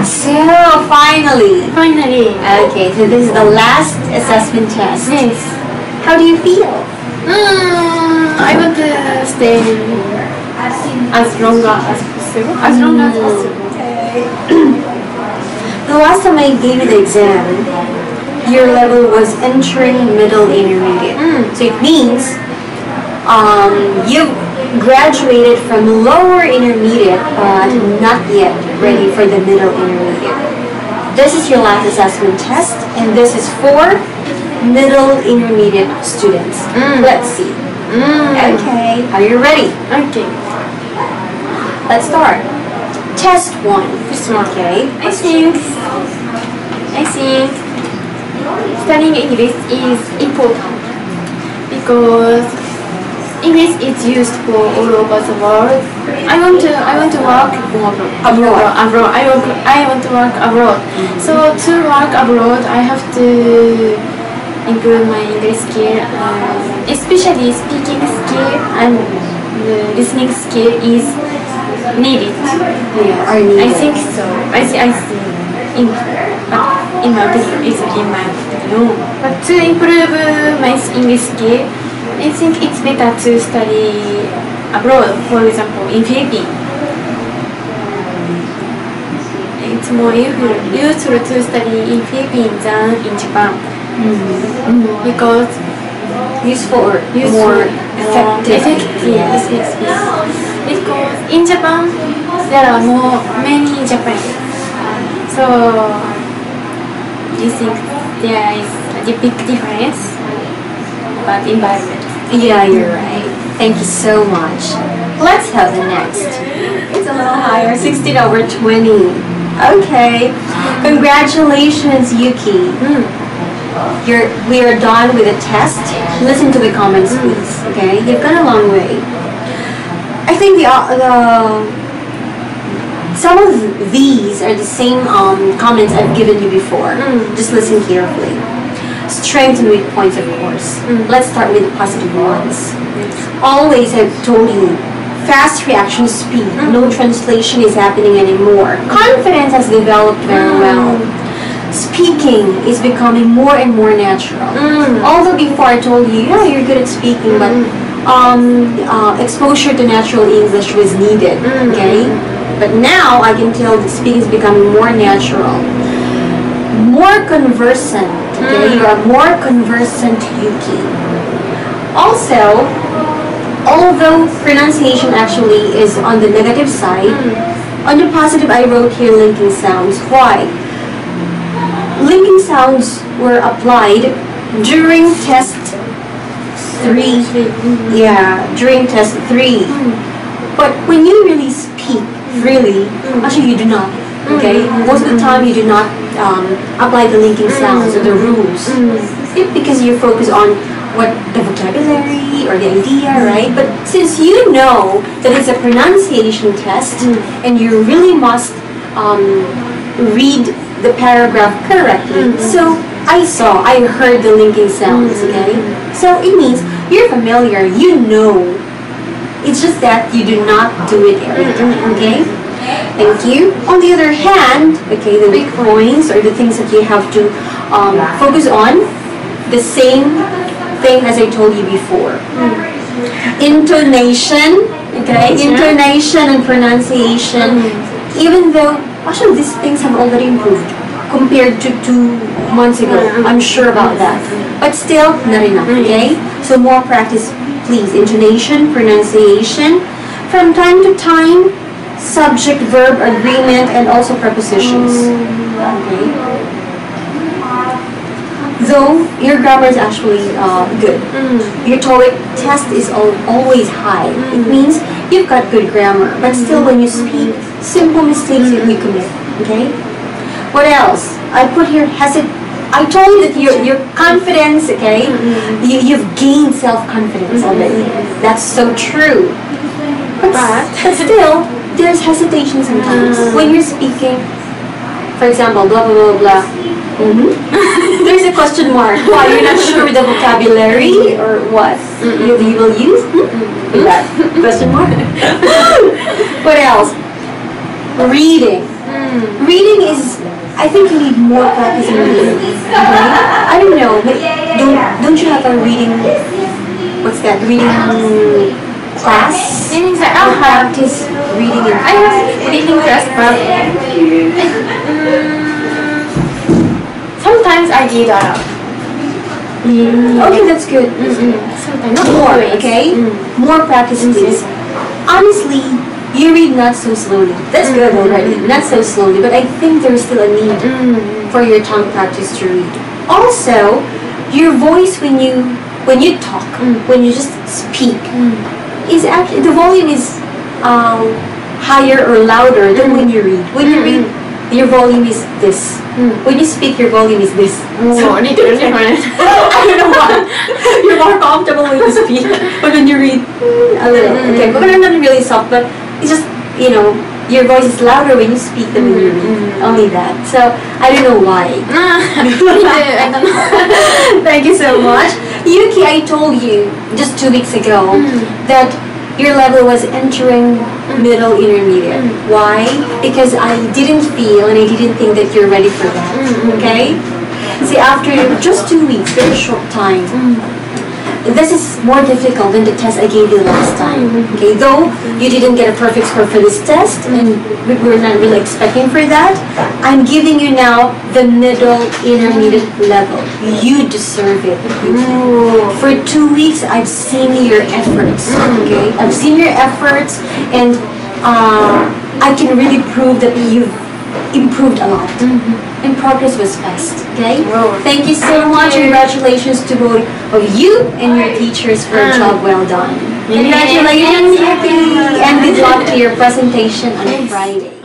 So finally. Okay, so this is the last assessment test. Yes. How do you feel? I want to stay as long as possible. Okay. The last time I gave you the exam, your level was entering middle intermediate. So it means you graduated from lower intermediate but not yet ready for the middle intermediate. This is your last assessment test, and this is for middle intermediate students. Let's see. Okay, are you ready? Okay. Let's start. Test 1. Okay. I think studying English is important because English is used for all over the world. I want to work abroad. I want to work abroad. So to work abroad, I have to improve my English skill, especially speaking skill and listening skill is needed. Yeah, are needed. I think so. I see. In my opinion, but to improve my English skill, I think it's better to study abroad. For example, in Philippines, it's more useful to study in Philippines than in Japan. Because Useful or more effective. Yes. Because in Japan there are many Japanese. So you think there is a big difference about environment. Yeah, you're right. Thank you so much. Let's have the next. It's a little higher, 16 over 20. Okay. Congratulations, Yuki. We are done with the test. Listen to the comments, please. Okay, you've gone a long way. I think some of these are the same comments I've given you before. Just listen carefully. Strengths and weak points, of course. Let's start with the positive ones. Always, I've told you, fast reaction speed. No translation is happening anymore. Confidence has developed very well. Speaking is becoming more and more natural. Although before I told you, yeah, you're good at speaking, but exposure to natural English was needed. Okay, but now I can tell that speaking is becoming more natural, more conversant. Okay, you are more conversant, Yuki. Also, although pronunciation actually is on the negative side, on the positive I wrote here linking sounds. Why? Linking sounds were applied during test 3. Yeah, during test 3. But when you really speak, actually you do not. Okay, most of the time you do not apply the linking sounds or the rules. Because you focus on what the vocabulary or the idea, right? But since you know that it's a pronunciation test and you really must read the paragraph correctly, so I heard the linking sounds, okay? So it means you're familiar, you know. It's just that you do not do it every time, okay? Thank you. On the other hand, okay, the weak points or the things that you have to focus on, the same thing as I told you before. Intonation, okay? Intonation and pronunciation, even though actually these things have already improved compared to 2 months ago. I'm sure about that. But still, not enough, okay? So more practice, please. Intonation, pronunciation. From time to time, subject, verb, agreement, and also prepositions. Okay? Though your grammar is actually good. Your TOEIC test is always high. It means you've got good grammar. But still, when you speak, simple mistakes you commit. Okay? What else? I put here I told you that your confidence, okay? You've gained self-confidence already. That's so true. But still, there's hesitation sometimes. When you're speaking, for example, blah, blah, blah, blah. There's a question mark. Why? You're not sure with the vocabulary or what you will use? That question mark. What else? Reading. Reading is, I think you need more practice in reading. Okay? I don't know, but don't you have a reading, what's that, reading class? I Practice reading in I have reading class, but sometimes I read aloud. Okay, that's good. Sometimes not More, always. okay? More practice, please. Honestly, you read not so slowly. That's good already. Not so slowly, but I think there's still a need for your tongue practice to read. Also, your voice when you talk, when you just speak, is actually the volume is higher or louder than when you read. When you read, your volume is this. When you speak, your volume is this. So I need to different. I don't know why. You're more comfortable when you speak, but when you read, a little. Okay, but not really soft, but it's just, you know, your voice is louder when you speak than when you read. Only that. So I don't know why. I don't know. Thank you so much. Yuki, I told you just 2 weeks ago that your level was entering middle intermediate. Why? Because I didn't feel and I didn't think that you're ready for that. Okay? See, after just 2 weeks, very short time, this is more difficult than the test I gave you last time. Okay, though you didn't get a perfect score for this test, and we were not really expecting for that, I'm giving you now the middle intermediate level. You deserve it. For 2 weeks, I've seen your efforts. Okay, I've seen your efforts, and I can really prove that you've improved a lot. And progress was fast. Okay? Thank you so much. Congratulations to both of you and your teachers for a job well done. Congratulations, Yuki, and good luck to your presentation on Friday.